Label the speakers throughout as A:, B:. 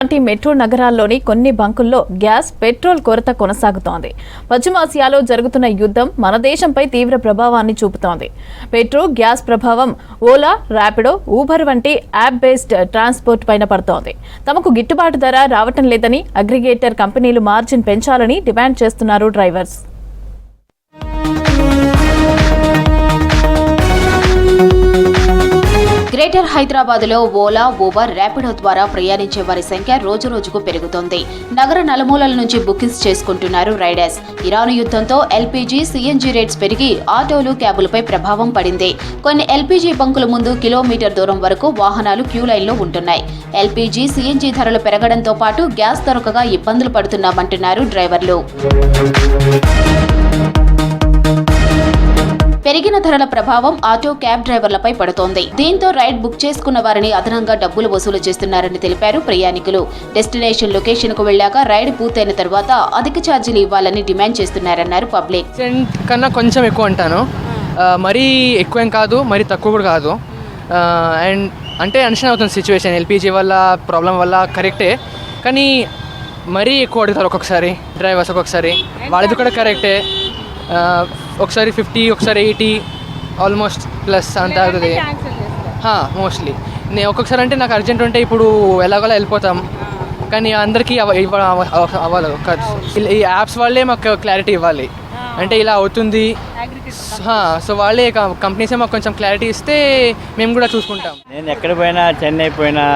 A: Metro నగరాల్లోని కొన్ని బంకుల్లో gas, petrol కొరత కొనసాగుతోంది. పశ్చిమాసియాలో జరుగుతున్న యుద్ధం మన దేశంపై తీవ్ర ప్రభావాన్ని చూపుతోంది. పెట్రోల్, గ్యాస్ ప్రభావం ఓలా, ర్యాపిడో, ఊబర్ వంటి యాప్ బేస్డ్ ట్రాన్స్పోర్ట్ పైన పడుతోంది. తమకు గిట్టుబాటు ధర రావటం లేదని అగ్రిగేటర్ కంపెనీలు మార్జిన్ పెంచాలని డిమాండ్ చేస్తున్నారు డ్రైవర్స్.
B: గ్రేటర్ హైదరాబాద్లో ఓలా, ఊబర్, ర్యాపిడో ద్వారా ప్రయాణించే వారి సంఖ్య రోజురోజుకు పెరుగుతోంది. నగర నలుమూలల నుంచి బుకింగ్స్ చేసుకుంటున్నారు రైడర్స్. ఇరాన్ యుద్ధంతో ఎల్పీజీ, సీఎన్జీ రేట్స్ పెరిగి ఆటోలు, క్యాబులపై ప్రభావం పడింది. కొన్ని ఎల్పీజీ బంకుల ముందు కిలోమీటర్ దూరం వరకు వాహనాలు క్యూ లైన్లో ఉంటున్నాయి. ఎల్పీజీ, సీఎన్జీ ధరలు పెరగడంతో పాటు గ్యాస్ దొరకగా ఇబ్బందులు పడుతున్నామంటున్నారు డ్రైవర్లు. పెరిగిన ధరల ప్రభావం ఆటో, క్యాబ్ డ్రైవర్లపై పడుతోంది. దీంతో రైడ్ బుక్ చేసుకున్న వారిని అదనంగా డబ్బులు వసూలు చేస్తున్నారని తెలిపారు ప్రయాణికులు. డెస్టినేషన్ లొకేషన్ కు వెళ్లాక రైడ్ పూర్తయిన తర్వాత అధిక ఛార్జీలు ఇవ్వాలని డిమాండ్ చేస్తున్నారన్నారు పబ్లిక్.
C: కన్నా కొంచెం ఎక్కువ అంటాను, మరీ ఎక్కువ ఏం కాదు, మరీ తక్కువ కూడా కాదు. అండ్ అంటే అంచనా అవుతుంది సిచ్యువేషన్, ఎల్పీజీ వల్ల ప్రాబ్లం వల్ల కరెక్టే, కానీ మరీ ఎక్కువ అడుగుతారు ఒక్కొక్కసారి డ్రైవర్స్. ఒక్కొక్కసారి వాళ్ళది కూడా కరెక్టే, ఒకసారి 50, ఒకసారి 80 ఆల్మోస్ట్ ప్లస్ అంత అవుతుంది మోస్ట్లీ. నేను ఒక్కొక్కసారి అంటే నాకు అర్జెంట్ ఉంటే ఇప్పుడు ఎలాగోలా వెళ్ళిపోతాం, కానీ అందరికీ అవ్వాలి. ఈ యాప్స్ వాళ్ళే మాకు క్లారిటీ ఇవ్వాలి, అంటే ఇలా అవుతుంది. సో వాళ్ళే కంపెనీసే మాకు కొంచెం క్లారిటీ ఇస్తే మేము కూడా చూసుకుంటాం.
D: నేను ఎక్కడ పోయినా, చెన్నై పోయినా,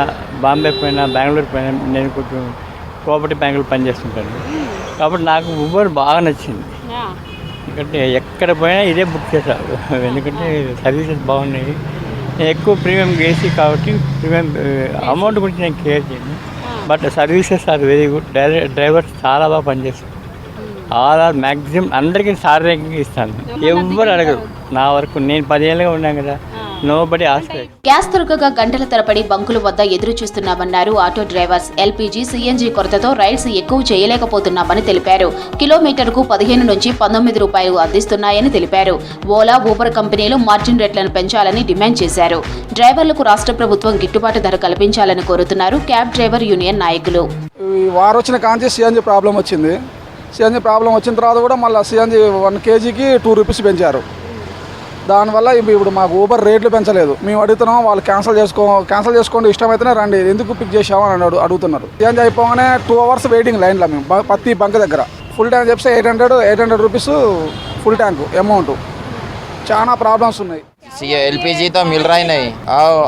D: బాంబే పోయినా, బెంగళూరు పోయినా, నేను కొంచెం కోఆపరేటివ్ బ్యాంకులో పనిచేస్తుంటాను కాబట్టి నాకు ఊబర్ బాగా నచ్చింది. ఎందుకంటే ఎక్కడ పోయినా ఇదే బుక్ చేశారు, ఎందుకంటే సర్వీసెస్ బాగున్నాయి. నేను ఎక్కువ ప్రీమియం వేసి కాబట్టి ప్రీమియం అమౌంట్ గురించి నేను కేర్ చేయను, but services are very good. Drivers చాలా బాగా పనిచేస్తారు. ఆల్ ఆర్ మ్యాక్సిమం అందరికీ స్టార్ ర్యాంకింగ్ ఇస్తాను, ఎవ్వరు అడగరు. నా వరకు నేను 10 ఏళ్ళుగా ఉన్నాను కదా, నోబడీ ఆస్పెక్ట్.
B: గ్యాస్ దొరకగా గంటల తరబడి బంకుల వద్ద ఎదురు చూస్తున్నామన్నారు ఆటో డ్రైవర్స్. ఎల్పీజీ, సీఎన్జీ కొరతతో రైడ్స్ ఎక్కువ చేయలేకపోతున్నామని తెలిపారు. కిలోమీటర్కు 15 నుంచి 19 రూపాయలు అందిస్తున్నాయని తెలిపారు. ఓలా, ఊబర్ కంపెనీలు మార్జిన్ రేట్లను పెంచాలని డిమాండ్ చేశారు. డ్రైవర్లకు రాష్ట్ర ప్రభుత్వం గిట్టుబాటు ధర కల్పించాలని కోరుతున్నారు క్యాబ్ డ్రైవర్ యూనియన్ నాయకులు.
E: వారు వచ్చిన కాంచి సిఎన్జీ ప్రాబ్లం వచ్చింది. సిఎన్జీ ప్రాబ్లం వచ్చిన తర్వాత కూడా మళ్ళీ సిఎన్జీ 1 kgకి 2 రూపీస్ పెంచారు. దానివల్ల ఇప్పుడు మాకు ఊబర్ రేట్లు పెంచలేదు. మేము అడుగుతున్నాం, వాళ్ళు క్యాన్సిల్ చేసుకోండి, ఇష్టమైతేనే రండి, ఎందుకు పిక్ చేసామని అడుగుతున్నారు. సిఎన్జీ అయిపోగానే 2 hours వెయిటింగ్ లైన్లో మేము ప్రతి బంక్ దగ్గర. ఫుల్ ట్యాంక్ చెప్తే 800 రూపీస్ ఫుల్ ట్యాంక్ అమౌంట్. చాలా ప్రాబ్లమ్స్ ఉన్నాయి.
F: एलपीजी तो मिल रहा ही नहीं,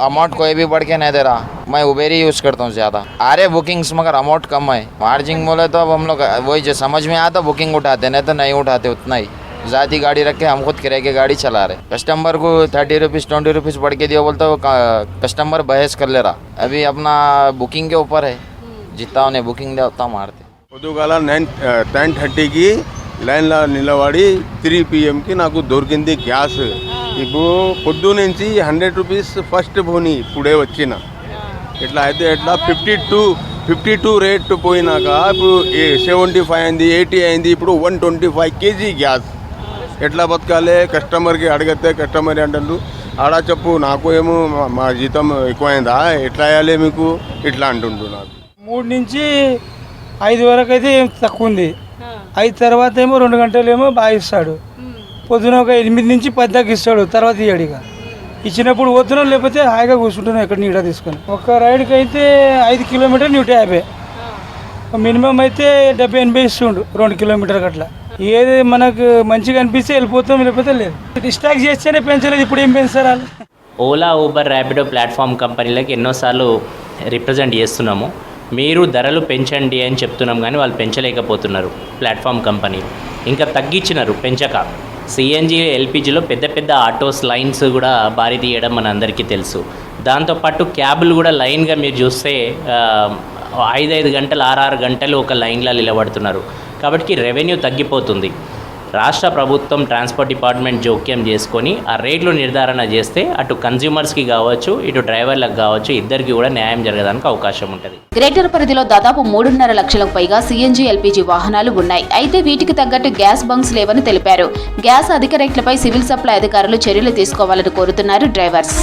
F: अमाउंट कोई भी बढ़ के नहीं दे रहा. मैं उबेर ही यूज़ करता हूँ ज़्यादा. आ रहे बुकिंग्स मगर अमाउंट कम है. मार्जिन बोले तो अब हम लोग वही जो समझ में आता बुकिंग उठाते, नहीं तो नहीं उठाते उतना ही. ज़ाती गाड़ी रख के हम खुद किराए की गाड़ी चला रहे. कस्टमर को 30 रुपीज़ 20 रुपीज़ बढ़ के दिया बोलते कस्टमर बहस कर ले रहा. अभी अपना बुकिंग के ऊपर है, जितना उन्हें बुकिंग दिया उतना मारते.
G: పొద్దుగాల 10:30కి లైన్లో నిలబడి 3 PM నాకు దొరికింది గ్యాస్. ఇప్పుడు పొద్దు నుంచి 100 రూపీస్ ఫస్ట్ పోనీ ఇప్పుడే వచ్చిన. ఇట్లా అయితే ఎట్లా 52 రేట్ పోయినాక ఇప్పుడు 75 అయింది, 80 అయింది, ఇప్పుడు 125 kg గ్యాస్. ఎట్లా బతకాలి? కస్టమర్కి అడిగితే కస్టమర్ అంటారు ఆడ చెప్పు, నాకు ఏమో మా జీతం ఎక్కువైందా, ఎట్లా వేయాలి మీకు, ఇట్లా అంటుండ్రు. నాకు
H: 3 నుంచి 5 వరకు అయితే ఏం తక్కువ ఉంది. 5 తర్వాత ఏమో 2 గంటలు ఏమో బాగా ఇస్తాడు. పొద్దున ఒక 8 నుంచి 10 దాకా ఇస్తాడు, తర్వాత ఇయ్యాడు. ఇక ఇచ్చినప్పుడు పోతున్నాం, లేకపోతే హాయిగా కూర్చుంటున్నాం ఎక్కడ నీడ తీసుకొని. ఒక రైడ్కి అయితే 5 కిలోమీటర్ 150, మినిమం అయితే 70-80 ఇస్తుండు 2 కిలోమీటర్కి అట్లా. ఏది మనకు మంచిగా అనిపిస్తే వెళ్ళిపోతాం, లేకపోతే లేదు. డిస్ట్రాక్ట్ చేస్తేనే పెంచలేదు, ఇప్పుడు ఏం పెంచారు వాళ్ళు.
I: ఓలా, ఊబర్, ర్యాపిడో ప్లాట్ఫామ్ కంపెనీలకు ఎన్నోసార్లు రిప్రజెంట్ చేస్తున్నాము. మీరు ధరలు పెంచండి అని చెప్తున్నాం, కానీ వాళ్ళు పెంచలేకపోతున్నారు. ప్లాట్ఫామ్ కంపెనీలు ఇంకా తగ్గించినారు పెంచక. సిఎన్జీ, ఎల్పీజీలో పెద్ద పెద్ద ఆటోస్ లైన్స్ కూడా భారీ తీయడం మన అందరికీ తెలుసు. దాంతోపాటు క్యాబులు కూడా లైన్గా మీరు చూస్తే 5 గంటలు 6 గంటలు ఒక లైన్లో నిలబడుతున్నారు. కాబట్టి రెవెన్యూ తగ్గిపోతుంది. రాష్ట్ర ప్రభుత్వం ట్రాన్స్పోర్ట్ డిపార్ట్మెంట్ జోక్యం చేసుకొని ఆ రేట్లు నిర్ధారణ చేస్తే అటు కన్జ్యూమర్స్కి కావచ్చు, ఇటు డ్రైవర్లకు కావచ్చు, ఇద్దరికి కూడా న్యాయం జరగడానికి అవకాశం ఉంటుంది.
B: గ్రేటర్ పరిధిలో దాదాపు 3.5 లక్షలకు పైగా సీఎన్జీ, ఎల్పీజీ వాహనాలు ఉన్నాయి. అయితే వీటికి తగ్గట్టు గ్యాస్ బంక్స్ లేవని తెలిపారు. గ్యాస్ అధిక రేట్లపై సివిల్ సప్లై అధికారులు చర్యలు తీసుకోవాలని కోరుతున్నారు డ్రైవర్స్.